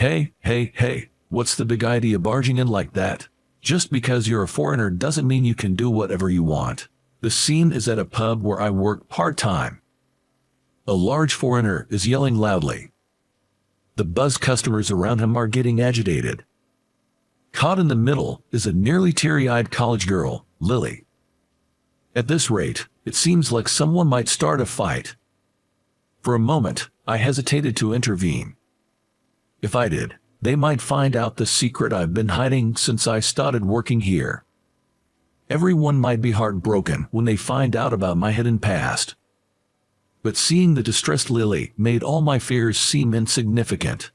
Hey, what's the big idea barging in like that? Just because you're a foreigner doesn't mean you can do whatever you want. The scene is at a pub where I work part-time. A large foreigner is yelling loudly. The buzzed customers around him are getting agitated. Caught in the middle is a nearly teary-eyed college girl, Lily. At this rate, it seems like someone might start a fight. For a moment, I hesitated to intervene. If I did, they might find out the secret I've been hiding since I started working here. Everyone might be heartbroken when they find out about my hidden past. But seeing the distressed Lily made all my fears seem insignificant.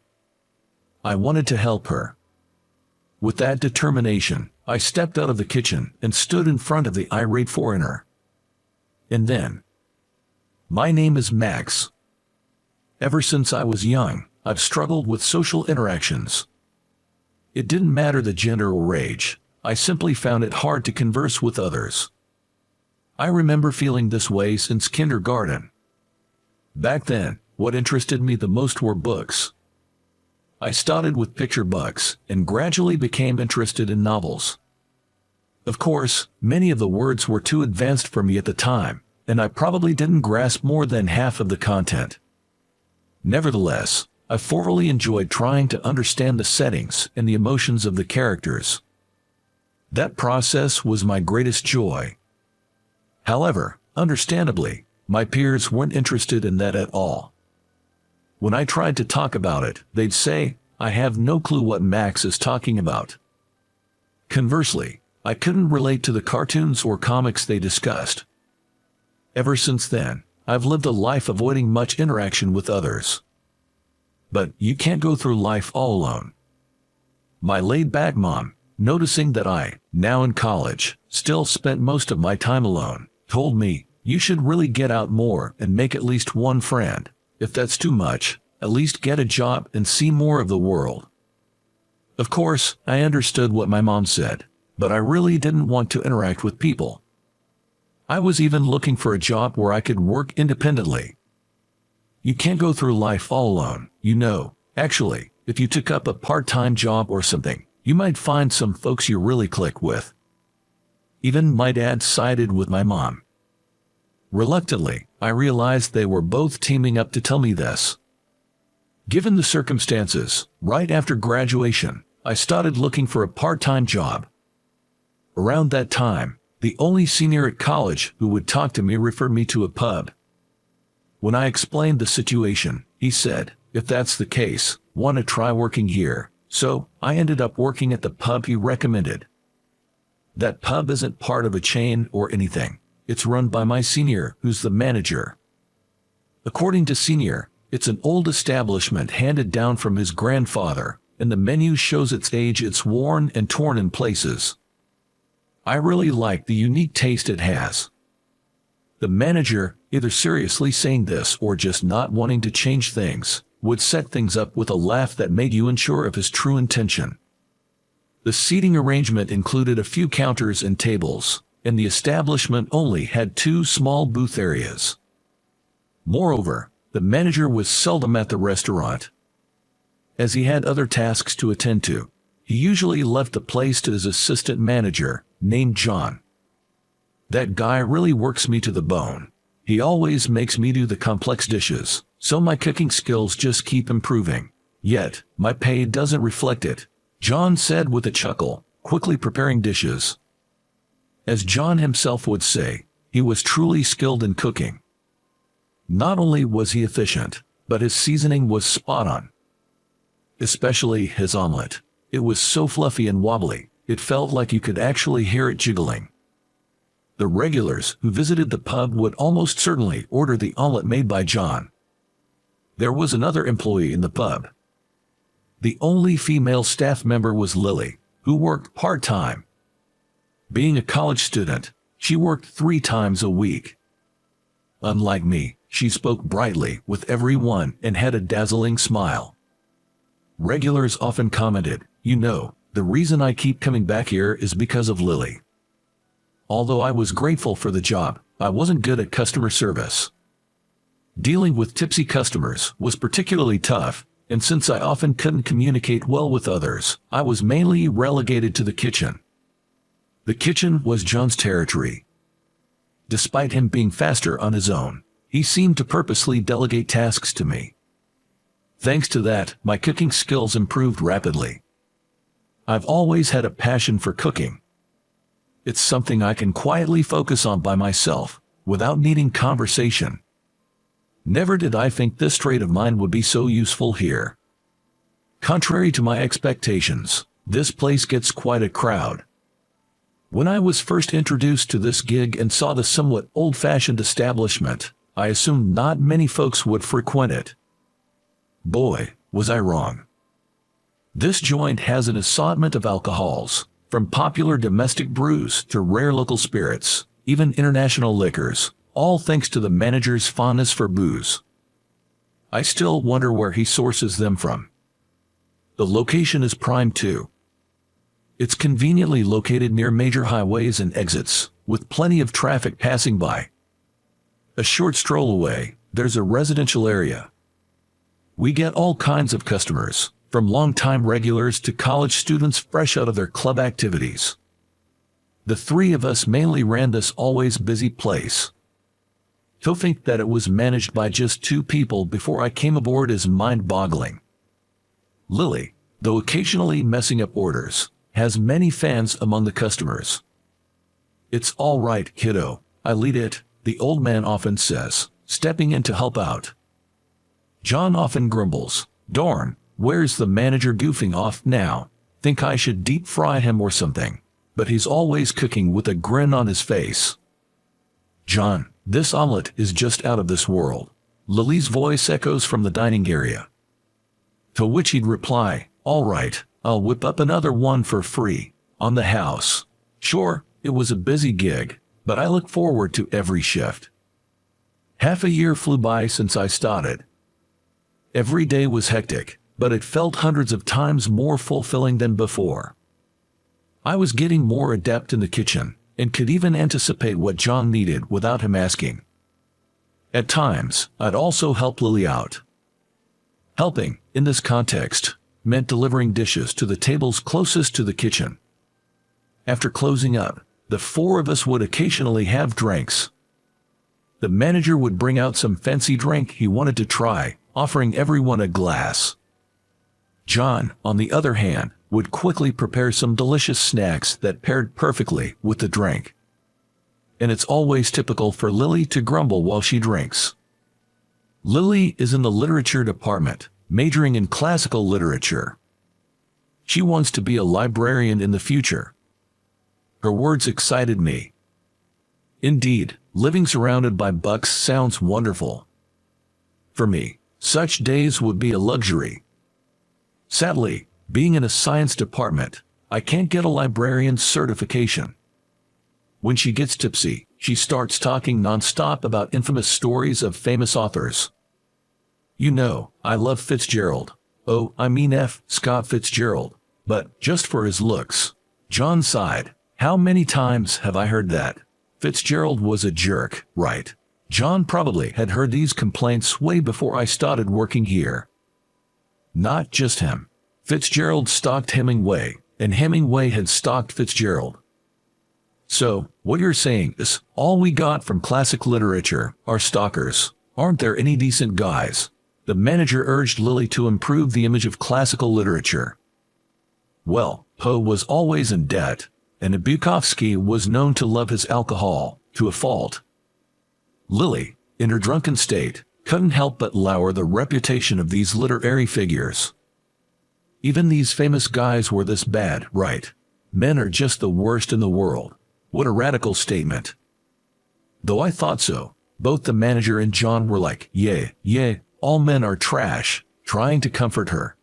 I wanted to help her. With that determination, I stepped out of the kitchen and stood in front of the irate foreigner. And then, my name is Max. Ever since I was young, I've struggled with social interactions. It didn't matter the gender or age, I simply found it hard to converse with others. I remember feeling this way since kindergarten. Back then, what interested me the most were books. I started with picture books and gradually became interested in novels. Of course, many of the words were too advanced for me at the time, and I probably didn't grasp more than half of the content. Nevertheless, I thoroughly enjoyed trying to understand the settings and the emotions of the characters. That process was my greatest joy. However, understandably, my peers weren't interested in that at all. When I tried to talk about it, they'd say, "I have no clue what Max is talking about." Conversely, I couldn't relate to the cartoons or comics they discussed. Ever since then, I've lived a life avoiding much interaction with others. But you can't go through life all alone. My laid-back mom, noticing that I, now in college, still spent most of my time alone, told me, "You should really get out more and make at least one friend. If that's too much, at least get a job and see more of the world." Of course, I understood what my mom said, but I really didn't want to interact with people. I was even looking for a job where I could work independently. You can't go through life all alone, you know. Actually, if you took up a part-time job or something, you might find some folks you really click with. Even my dad sided with my mom. Reluctantly, I realized they were both teaming up to tell me this. Given the circumstances, right after graduation, I started looking for a part-time job. Around that time, the only senior at college who would talk to me referred me to a pub. When I explained the situation, he said, "If that's the case, want to try working here?" So, I ended up working at the pub he recommended. That pub isn't part of a chain or anything. It's run by my senior, who's the manager. According to senior, it's an old establishment handed down from his grandfather, and the menu shows its age. It's worn and torn in places. I really like the unique taste it has. The manager, either seriously saying this or just not wanting to change things, would set things up with a laugh that made you unsure of his true intention. The seating arrangement included a few counters and tables, and the establishment only had 2 small booth areas. Moreover, the manager was seldom at the restaurant. As he had other tasks to attend to, he usually left the place to his assistant manager, named John. That guy really works me to the bone. He always makes me do the complex dishes, so my cooking skills just keep improving. Yet, my pay doesn't reflect it, John said with a chuckle, quickly preparing dishes. As John himself would say, he was truly skilled in cooking. Not only was he efficient, but his seasoning was spot on. Especially his omelet. It was so fluffy and wobbly, it felt like you could actually hear it jiggling. The regulars who visited the pub would almost certainly order the omelet made by John. There was another employee in the pub. The only female staff member was Lily, who worked part-time. Being a college student, she worked 3 times a week. Unlike me, she spoke brightly with everyone and had a dazzling smile. Regulars often commented, "You know, the reason I keep coming back here is because of Lily." Although I was grateful for the job, I wasn't good at customer service. Dealing with tipsy customers was particularly tough, and since I often couldn't communicate well with others, I was mainly relegated to the kitchen. The kitchen was John's territory. Despite him being faster on his own, he seemed to purposely delegate tasks to me. Thanks to that, my cooking skills improved rapidly. I've always had a passion for cooking. It's something I can quietly focus on by myself, without needing conversation. Never did I think this trait of mine would be so useful here. Contrary to my expectations, this place gets quite a crowd. When I was first introduced to this gig and saw the somewhat old-fashioned establishment, I assumed not many folks would frequent it. Boy, was I wrong. This joint has an assortment of alcohols, from popular domestic brews to rare local spirits, even international liquors, all thanks to the manager's fondness for booze. I still wonder where he sources them from. The location is prime too. It's conveniently located near major highways and exits, with plenty of traffic passing by. A short stroll away, there's a residential area. We get all kinds of customers, from long-time regulars to college students fresh out of their club activities. The three of us mainly ran this always busy place. To think that it was managed by just 2 people before I came aboard is mind-boggling. Lily, though occasionally messing up orders, has many fans among the customers. "It's all right, kiddo, I lead it," the old man often says, stepping in to help out. John often grumbles, "Darn, where's the manager goofing off now? Think I should deep fry him or something," but he's always cooking with a grin on his face. "John, this omelet is just out of this world," Lily's voice echoes from the dining area. To which he'd reply, "All right, I'll whip up another one for free, on the house." Sure, it was a busy gig, but I look forward to every shift. Half a year flew by since I started. Every day was hectic, but it felt hundreds of times more fulfilling than before. I was getting more adept in the kitchen, and could even anticipate what John needed without him asking. At times, I'd also help Lily out. Helping, in this context, meant delivering dishes to the tables closest to the kitchen. After closing up, the 4 of us would occasionally have drinks. The manager would bring out some fancy drink he wanted to try, offering everyone a glass. John, on the other hand, would quickly prepare some delicious snacks that paired perfectly with the drink. And it's always typical for Lily to grumble while she drinks. Lily is in the literature department, majoring in classical literature. She wants to be a librarian in the future. Her words excited me. Indeed, living surrounded by books sounds wonderful. For me, such days would be a luxury. Sadly, being in a science department, I can't get a librarian's certification. When she gets tipsy, she starts talking non-stop about infamous stories of famous authors. You know, I love Fitzgerald. Oh, I mean F. Scott Fitzgerald. But just for his looks. John sighed. How many times have I heard that? Fitzgerald was a jerk, right? John probably had heard these complaints way before I started working here. Not just him. Fitzgerald stalked Hemingway, and Hemingway had stalked Fitzgerald. So, what you're saying is, all we got from classic literature are stalkers. Aren't there any decent guys? The manager urged Lily to improve the image of classical literature. Well, Poe was always in debt, and Bukowski was known to love his alcohol, to a fault. Lily, in her drunken state, couldn't help but lower the reputation of these literary figures. Even these famous guys were this bad, right? Men are just the worst in the world. What a radical statement. Though I thought so, both the manager and John were like, yeah, all men are trash, trying to comfort her.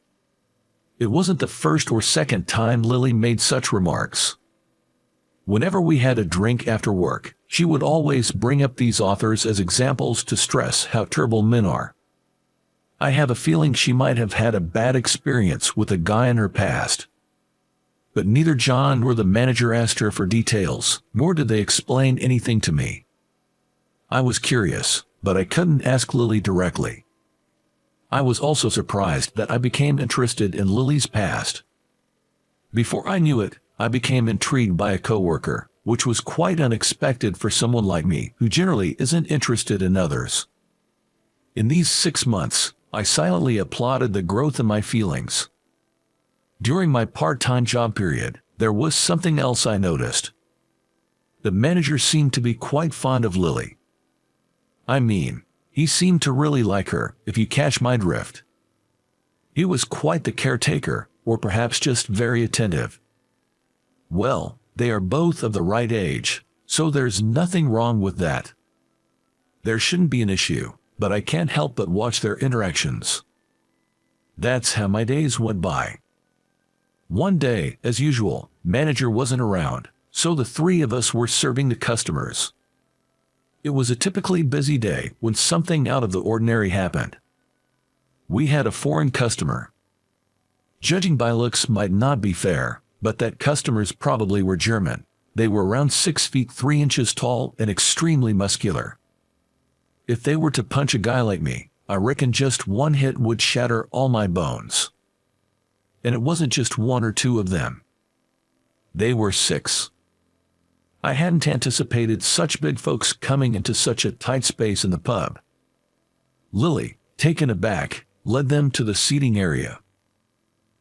It wasn't the first or second time Lily made such remarks. Whenever we had a drink after work, she would always bring up these authors as examples to stress how terrible men are. I have a feeling she might have had a bad experience with a guy in her past. But neither John nor the manager asked her for details, nor did they explain anything to me. I was curious, but I couldn't ask Lily directly. I was also surprised that I became interested in Lily's past. Before I knew it, I became intrigued by a coworker, which was quite unexpected for someone like me who generally isn't interested in others. In these 6 months, I silently applauded the growth in my feelings. During my part-time job period, there was something else I noticed. The manager seemed to be quite fond of Lily. I mean, he seemed to really like her, if you catch my drift. He was quite the caretaker, or perhaps just very attentive. Well, they are both of the right age, so there's nothing wrong with that. There shouldn't be an issue, but I can't help but watch their interactions. That's how my days went by. One day, as usual, manager wasn't around, so the three of us were serving the customers. It was a typically busy day when something out of the ordinary happened. We had a foreign customer. Judging by looks might not be fair, but that customers probably were German. They were around 6 feet 3 inches tall and extremely muscular. If they were to punch a guy like me, I reckon just one hit would shatter all my bones. And it wasn't just 1 or 2 of them. They were 6. I hadn't anticipated such big folks coming into such a tight space in the pub. Lily, taken aback, led them to the seating area.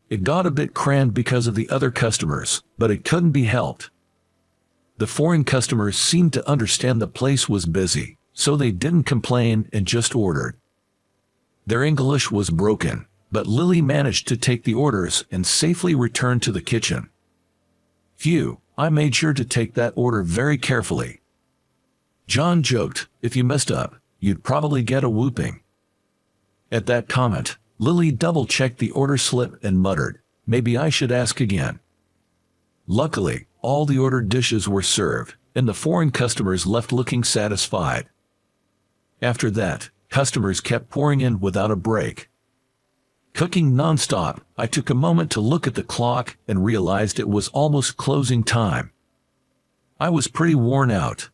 It got a bit crammed because of the other customers, but it couldn't be helped. The foreign customers seemed to understand the place was busy, so they didn't complain and just ordered. Their English was broken, but Lily managed to take the orders and safely return to the kitchen. Phew, I made sure to take that order very carefully. John joked, if you messed up, you'd probably get a whooping. At that comment, Lily double-checked the order slip and muttered, maybe I should ask again. Luckily, all the ordered dishes were served, and the foreign customers left looking satisfied. After that, customers kept pouring in without a break. Cooking non-stop, I took a moment to look at the clock and realized it was almost closing time. I was pretty worn out.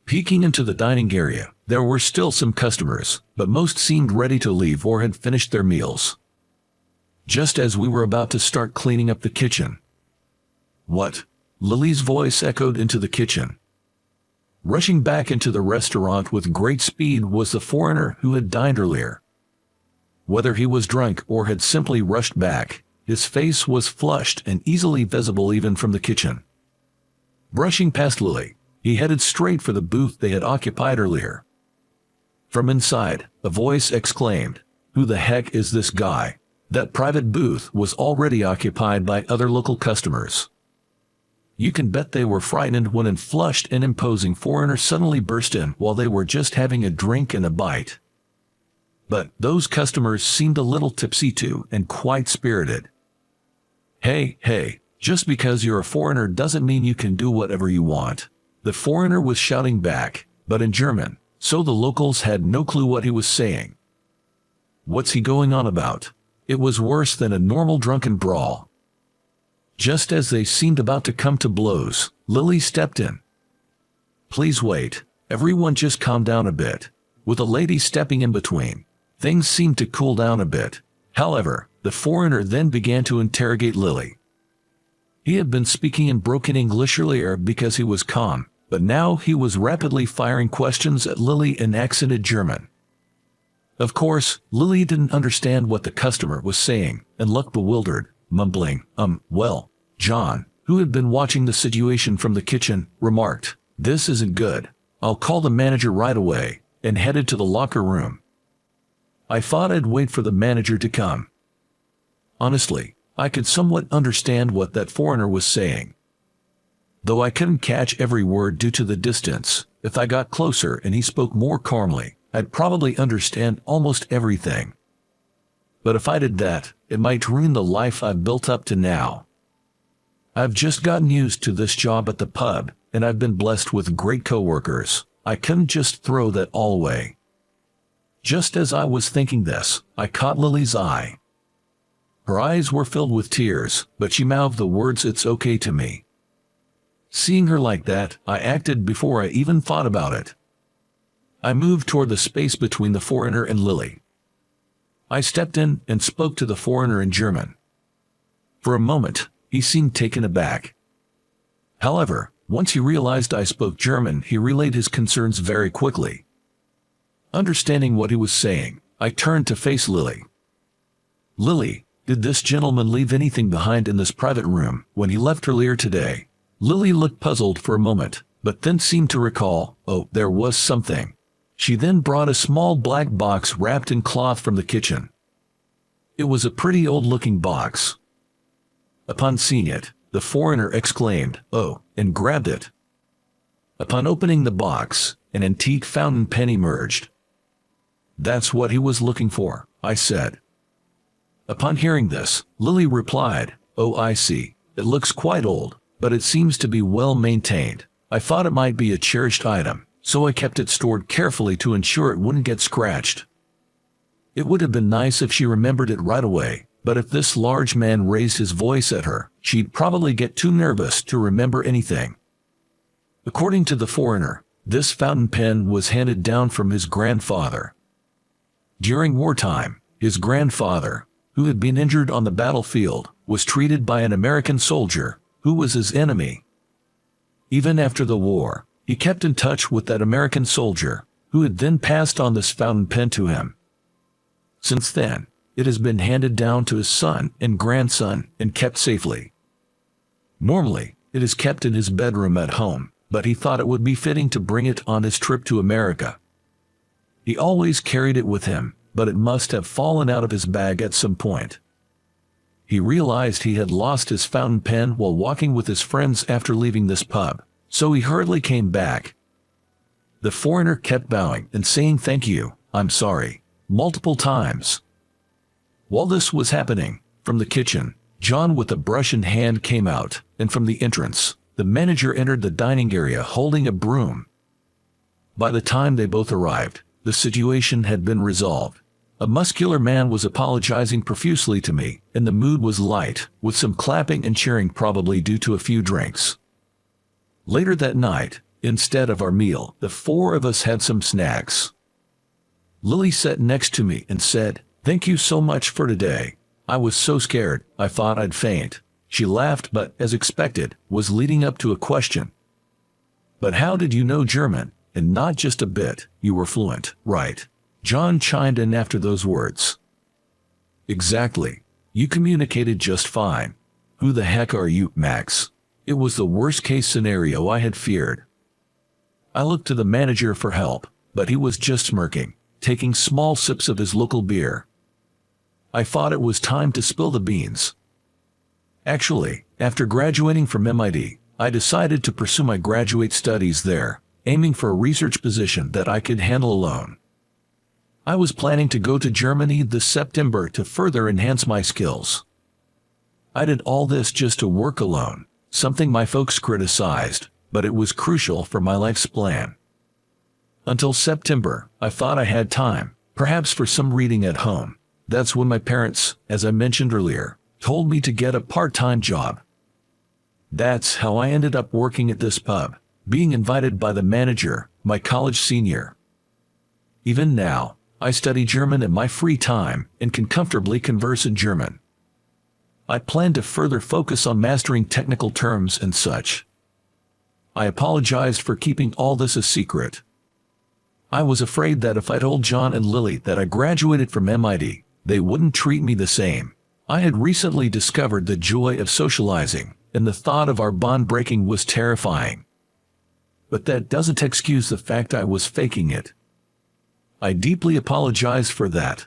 Peeking into the dining area, there were still some customers, but most seemed ready to leave or had finished their meals. Just as we were about to start cleaning up the kitchen. What? Lily's voice echoed into the kitchen. Rushing back into the restaurant with great speed was the foreigner who had dined earlier. Whether he was drunk or had simply rushed back, his face was flushed and easily visible even from the kitchen. Brushing past Lily, he headed straight for the booth they had occupied earlier. From inside, a voice exclaimed, "Who the heck is this guy?" That private booth was already occupied by other local customers. You can bet they were frightened when a flushed and imposing foreigner suddenly burst in while they were just having a drink and a bite. But those customers seemed a little tipsy too and quite spirited. Hey, just because you're a foreigner doesn't mean you can do whatever you want. The foreigner was shouting back, but in German, so the locals had no clue what he was saying. What's he going on about? It was worse than a normal drunken brawl. Just as they seemed about to come to blows, Lily stepped in. Please wait, everyone just calm down a bit. With a lady stepping in between, things seemed to cool down a bit. However, the foreigner then began to interrogate Lily. He had been speaking in broken English earlier because he was calm, but now he was rapidly firing questions at Lily in accented German. Of course, Lily didn't understand what the customer was saying and looked bewildered, mumbling, well, John, who had been watching the situation from the kitchen, remarked, "This isn't good. I'll call the manager right away," and headed to the locker room. I thought I'd wait for the manager to come. Honestly, I could somewhat understand what that foreigner was saying. Though I couldn't catch every word due to the distance, if I got closer and he spoke more calmly, I'd probably understand almost everything. But if I did that, it might ruin the life I've built up to now. I've just gotten used to this job at the pub, and I've been blessed with great coworkers. I couldn't just throw that all away. Just as I was thinking this, I caught Lily's eye. Her eyes were filled with tears, but she mouthed the words, "It's okay" to me. Seeing her like that, I acted before I even thought about it. I moved toward the space between the foreigner and Lily. I stepped in and spoke to the foreigner in German. For a moment, he seemed taken aback. However, once he realized I spoke German, he relayed his concerns very quickly. Understanding what he was saying, I turned to face Lily. Lily, did this gentleman leave anything behind in this private room when he left earlier today? Lily looked puzzled for a moment, but then seemed to recall, oh, there was something. She then brought a small black box wrapped in cloth from the kitchen. It was a pretty old-looking box. Upon seeing it, the foreigner exclaimed, "Oh," and grabbed it. Upon opening the box, an antique fountain pen emerged. "That's what he was looking for," I said. Upon hearing this, Lily replied, "Oh, I see. It looks quite old, but it seems to be well maintained. I thought it might be a cherished item, so I kept it stored carefully to ensure it wouldn't get scratched." It would have been nice if she remembered it right away, but if this large man raised his voice at her, she'd probably get too nervous to remember anything. According to the foreigner, this fountain pen was handed down from his grandfather. During wartime, his grandfather, who had been injured on the battlefield, was treated by an American soldier who was his enemy. Even after the war, he kept in touch with that American soldier, who had then passed on this fountain pen to him. Since then, it has been handed down to his son and grandson and kept safely. Normally, it is kept in his bedroom at home, but he thought it would be fitting to bring it on his trip to America. He always carried it with him, but it must have fallen out of his bag at some point. He realized he had lost his fountain pen while walking with his friends after leaving this pub, so he hurriedly came back. The foreigner kept bowing and saying "thank you, I'm sorry," multiple times. While this was happening, from the kitchen, John with a brush in hand came out, and from the entrance, the manager entered the dining area holding a broom. By the time they both arrived, the situation had been resolved. A muscular man was apologizing profusely to me, and the mood was light, with some clapping and cheering probably due to a few drinks. Later that night, instead of our meal, the four of us had some snacks. Lily sat next to me and said, "Thank you so much for today. I was so scared, I thought I'd faint." She laughed but, as expected, was leading up to a question. "But how did you know German? And not just a bit, you were fluent, right?" John chimed in after those words. "Exactly. You communicated just fine. Who the heck are you, Max?" It was the worst-case scenario I had feared. I looked to the manager for help, but he was just smirking, taking small sips of his local beer. I thought it was time to spill the beans. Actually, after graduating from MIT, I decided to pursue my graduate studies there, aiming for a research position that I could handle alone. I was planning to go to Germany this September to further enhance my skills. I did all this just to work alone, something my folks criticized, but it was crucial for my life's plan. Until September, I thought I had time, perhaps for some reading at home. That's when my parents, as I mentioned earlier, told me to get a part-time job. That's how I ended up working at this pub, being invited by the manager, my college senior. Even now, I study German in my free time and can comfortably converse in German. I plan to further focus on mastering technical terms and such. I apologized for keeping all this a secret. I was afraid that if I told John and Lily that I graduated from MIT, they wouldn't treat me the same. I had recently discovered the joy of socializing, and the thought of our bond breaking was terrifying. But that doesn't excuse the fact I was faking it. I deeply apologized for that.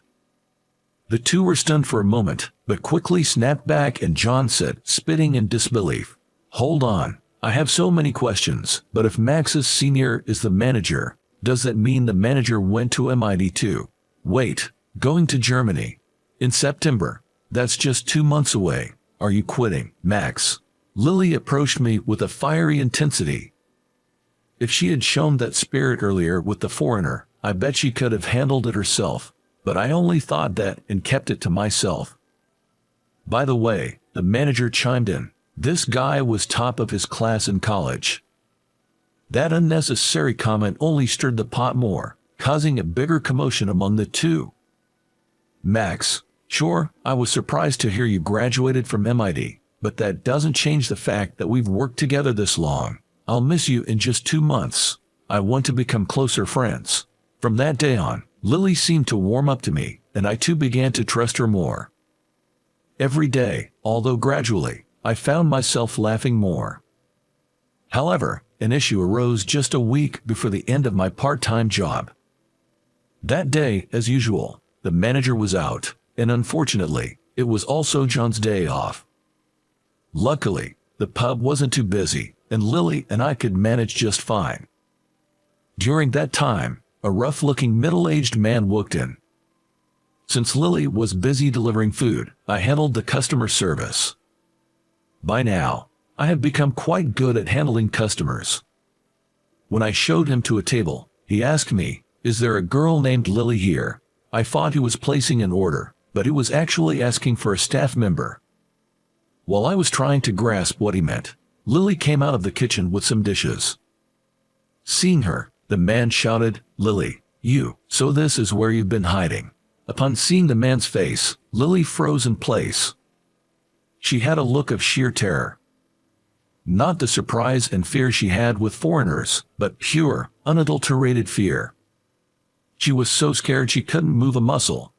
The two were stunned for a moment, but quickly snapped back, and John said, spitting in disbelief, "Hold on, I have so many questions, but if Max's senior is the manager, does that mean the manager went to MIT too? Wait, going to Germany? In September? That's just 2 months away. Are you quitting, Max?" Lily approached me with a fiery intensity. If she had shown that spirit earlier with the foreigner, I bet she could have handled it herself, but I only thought that and kept it to myself. By the way, the manager chimed in. This guy was top of his class in college. That unnecessary comment only stirred the pot more, causing a bigger commotion among the two. Max, sure, I was surprised to hear you graduated from MIT, but that doesn't change the fact that we've worked together this long. I'll miss you in just 2 months. I want to become closer friends. From that day on, Lily seemed to warm up to me, and I too began to trust her more. Every day, although gradually, I found myself laughing more. However, an issue arose just a week before the end of my part-time job. That day, as usual, the manager was out, and unfortunately, it was also John's day off. Luckily, the pub wasn't too busy, and Lily and I could manage just fine. During that time, a rough-looking middle-aged man walked in. Since Lily was busy delivering food, I handled the customer service. By now, I have become quite good at handling customers. When I showed him to a table, he asked me, "Is there a girl named Lily here?" I thought he was placing an order, but he was actually asking for a staff member. While I was trying to grasp what he meant, Lily came out of the kitchen with some dishes. Seeing her, the man shouted, "Lily, you, so this is where you've been hiding." Upon seeing the man's face, Lily froze in place. She had a look of sheer terror. Not the surprise and fear she had with foreigners, but pure, unadulterated fear. She was so scared she couldn't move a muscle.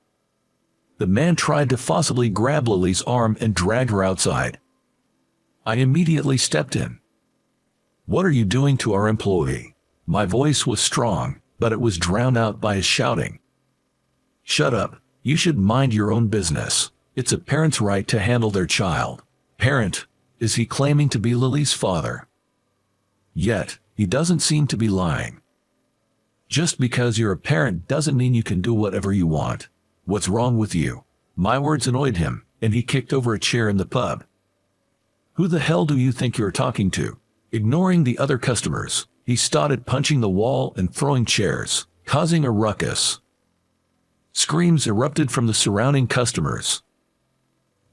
The man tried to forcibly grab Lily's arm and drag her outside. I immediately stepped in. "What are you doing to our employee?" My voice was strong, but it was drowned out by his shouting. "Shut up. You should mind your own business. It's a parent's right to handle their child." Parent? Is he claiming to be Lily's father? Yet, he doesn't seem to be lying. Just because you're a parent doesn't mean you can do whatever you want. What's wrong with you? My words annoyed him, and he kicked over a chair in the pub. "Who the hell do you think you're talking to?" Ignoring the other customers, he started punching the wall and throwing chairs, causing a ruckus. Screams erupted from the surrounding customers.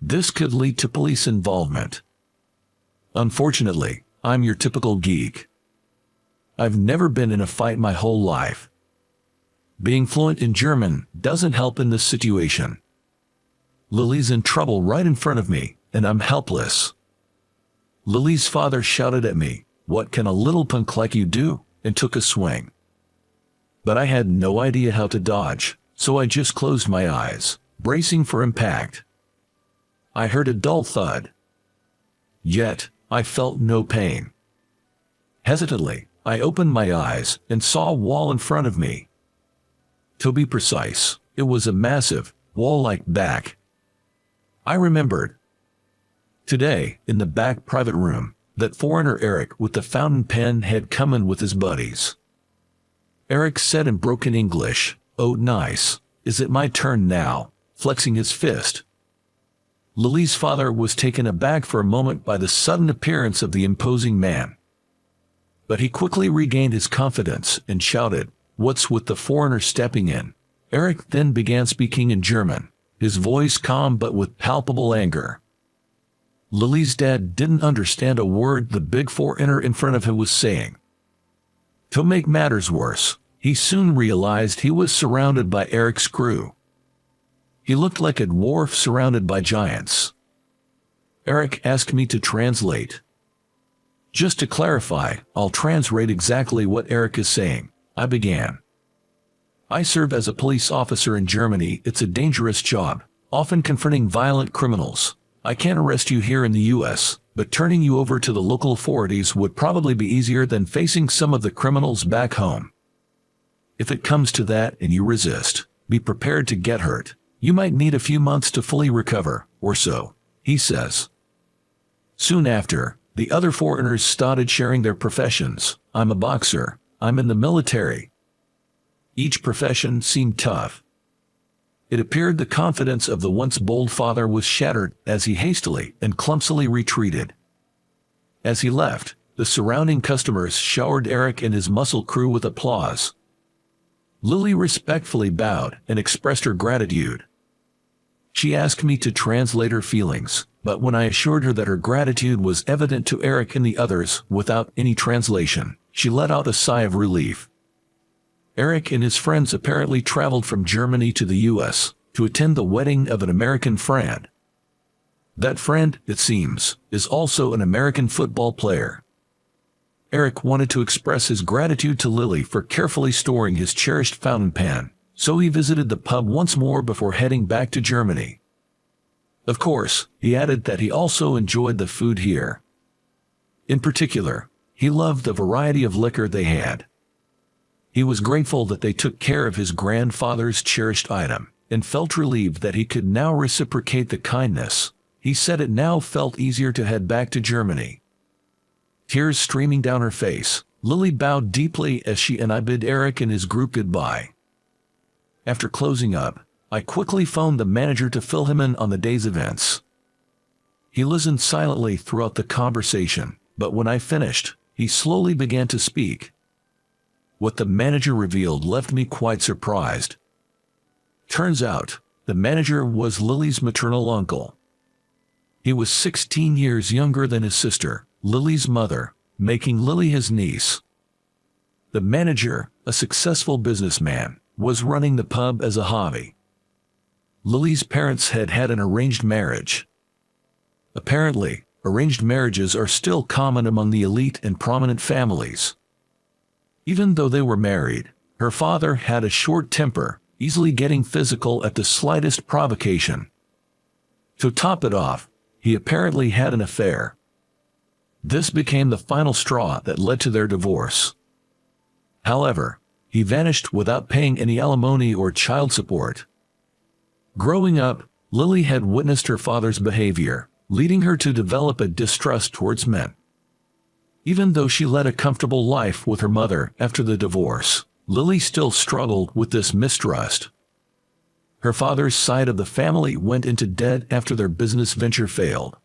This could lead to police involvement. Unfortunately, I'm your typical geek. I've never been in a fight my whole life. Being fluent in German doesn't help in this situation. Lily's in trouble right in front of me, and I'm helpless. Lily's father shouted at me, "What can a little punk like you do?" and took a swing. But I had no idea how to dodge, so I just closed my eyes, bracing for impact. I heard a dull thud. Yet, I felt no pain. Hesitantly, I opened my eyes and saw a wall in front of me. To be precise, it was a massive, wall-like back. I remembered. Today, in the back private room, that foreigner Eric with the fountain pen had come in with his buddies. Eric said in broken English, "Oh nice, is it my turn now?" flexing his fist. Lily's father was taken aback for a moment by the sudden appearance of the imposing man. But he quickly regained his confidence and shouted, "What's with the foreigner stepping in?" Eric then began speaking in German, his voice calm but with palpable anger. Lily's dad didn't understand a word the big foreigner in front of him was saying. To make matters worse, he soon realized he was surrounded by Eric's crew. He looked like a dwarf surrounded by giants. Eric asked me to translate. Just to clarify, I'll translate exactly what Eric is saying. I began. "I serve as a police officer in Germany. It's a dangerous job, often confronting violent criminals. I can't arrest you here in the US, but turning you over to the local authorities would probably be easier than facing some of the criminals back home. If it comes to that and you resist, be prepared to get hurt. You might need a few months to fully recover, or so," he says. Soon after, the other foreigners started sharing their professions. "I'm a boxer. I'm in the military." Each profession seemed tough. It appeared the confidence of the once bold father was shattered as he hastily and clumsily retreated. As he left, the surrounding customers showered Eric and his muscle crew with applause. Lily respectfully bowed and expressed her gratitude. She asked me to translate her feelings, but when I assured her that her gratitude was evident to Eric and the others without any translation, she let out a sigh of relief. Eric and his friends apparently traveled from Germany to the US, to attend the wedding of an American friend. That friend, it seems, is also an American football player. Eric wanted to express his gratitude to Lily for carefully storing his cherished fountain pen, so he visited the pub once more before heading back to Germany. Of course, he added that he also enjoyed the food here. In particular, he loved the variety of liquor they had. He was grateful that they took care of his grandfather's cherished item, and felt relieved that he could now reciprocate the kindness. He said it now felt easier to head back to Germany. Tears streaming down her face, Lily bowed deeply as she and I bid Eric and his group goodbye. After closing up, I quickly phoned the manager to fill him in on the day's events. He listened silently throughout the conversation, but when I finished, he slowly began to speak. What the manager revealed left me quite surprised. Turns out, the manager was Lily's maternal uncle. He was 16 years younger than his sister, Lily's mother, making Lily his niece. The manager, a successful businessman, was running the pub as a hobby. Lily's parents had had an arranged marriage. Apparently, arranged marriages are still common among the elite and prominent families. Even though they were married, her father had a short temper, easily getting physical at the slightest provocation. To top it off, he apparently had an affair. This became the final straw that led to their divorce. However, he vanished without paying any alimony or child support. Growing up, Lily had witnessed her father's behavior, leading her to develop a distrust towards men. Even though she led a comfortable life with her mother after the divorce, Lily still struggled with this mistrust. Her father's side of the family went into debt after their business venture failed.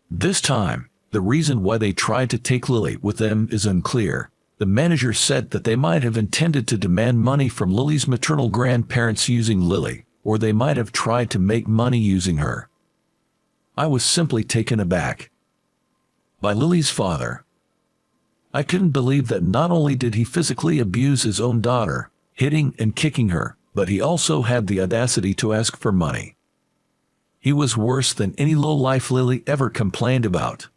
This time, the reason why they tried to take Lily with them is unclear. The manager said that they might have intended to demand money from Lily's maternal grandparents using Lily, or they might have tried to make money using her. I was simply taken aback by Lily's father. I couldn't believe that not only did he physically abuse his own daughter, hitting and kicking her, but he also had the audacity to ask for money. He was worse than any lowlife Lily ever complained about.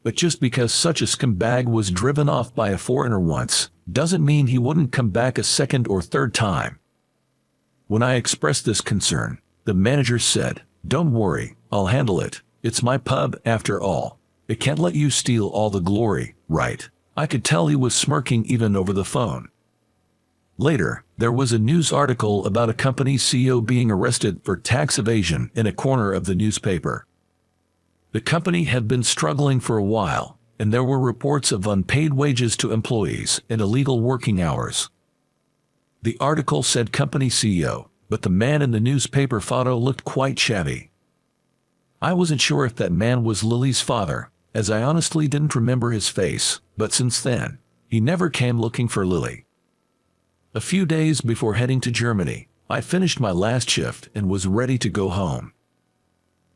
But just because such a scumbag was driven off by a foreigner once, doesn't mean he wouldn't come back a second or third time. When I expressed this concern, the manager said, "Don't worry, I'll handle it. It's my pub after all. It can't let you steal all the glory, right?" I could tell he was smirking even over the phone. Later, there was a news article about a company's CEO being arrested for tax evasion in a corner of the newspaper. The company had been struggling for a while, and there were reports of unpaid wages to employees and illegal working hours. The article said company CEO, but the man in the newspaper photo looked quite shabby. I wasn't sure if that man was Lily's father, as I honestly didn't remember his face, but since then, he never came looking for Lily. A few days before heading to Germany, I finished my last shift and was ready to go home.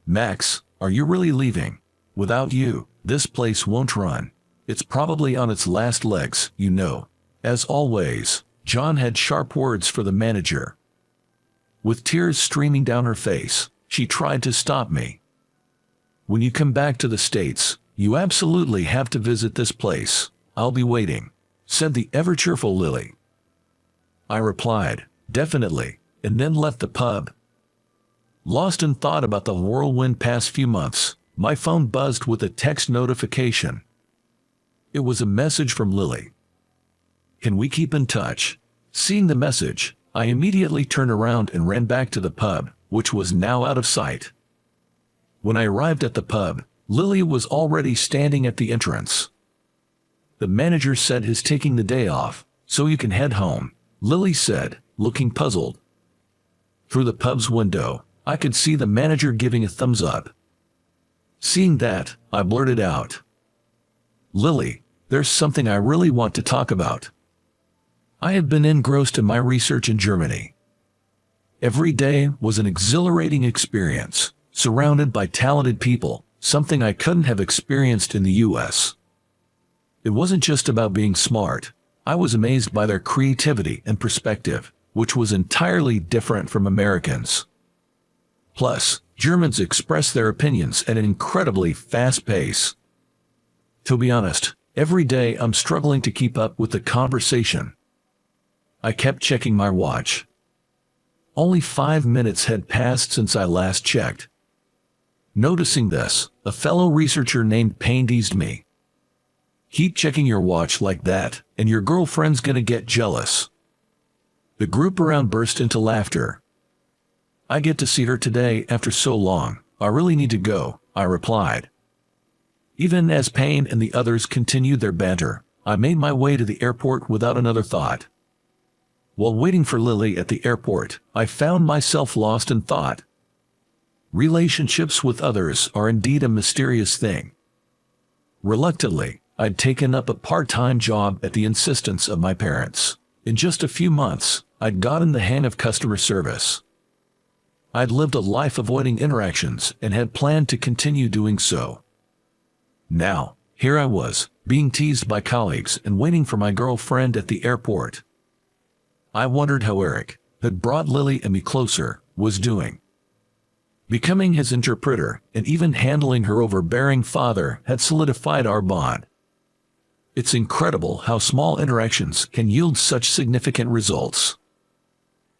"Max, are you really leaving? Without you, this place won't run. It's probably on its last legs, you know." As always, John had sharp words for the manager. With tears streaming down her face, she tried to stop me. "When you come back to the States, you absolutely have to visit this place. I'll be waiting," said the ever-cheerful Lily. I replied, "Definitely," and then left the pub. Lost in thought about the whirlwind past few months, my phone buzzed with a text notification. It was a message from Lily. "Can we keep in touch?" Seeing the message, I immediately turned around and ran back to the pub, which was now out of sight. When I arrived at the pub, Lily was already standing at the entrance. "The manager said he's taking the day off, so you can head home," Lily said, looking puzzled. Through the pub's window, I could see the manager giving a thumbs up. Seeing that, I blurted out, "Lily, there's something I really want to talk about." I had been engrossed in my research in Germany. Every day was an exhilarating experience, surrounded by talented people, something I couldn't have experienced in the US. It wasn't just about being smart. I was amazed by their creativity and perspective. which was entirely different from Americans. Plus, Germans express their opinions at an incredibly fast pace. To be honest, every day I'm struggling to keep up with the conversation. I kept checking my watch. Only 5 minutes had passed since I last checked. Noticing this, a fellow researcher named Payne teased me. "Keep checking your watch like that, and your girlfriend's gonna get jealous." The group around burst into laughter. "I get to see her today after so long. I really need to go," I replied. Even as Payne and the others continued their banter, I made my way to the airport without another thought. While waiting for Lily at the airport, I found myself lost in thought. Relationships with others are indeed a mysterious thing. Reluctantly, I'd taken up a part-time job at the insistence of my parents. In just a few months, I'd gotten the hang of customer service. I'd lived a life avoiding interactions and had planned to continue doing so. Now, here I was, being teased by colleagues and waiting for my girlfriend at the airport. I wondered how Eric, that brought Lily and me closer, was doing. Becoming his interpreter and even handling her overbearing father had solidified our bond. It's incredible how small interactions can yield such significant results.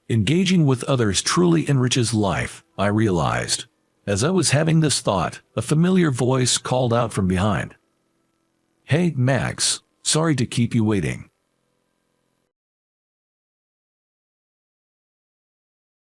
Engaging with others truly enriches life, I realized. As I was having this thought, a familiar voice called out from behind. "Hey, Max, sorry to keep you waiting."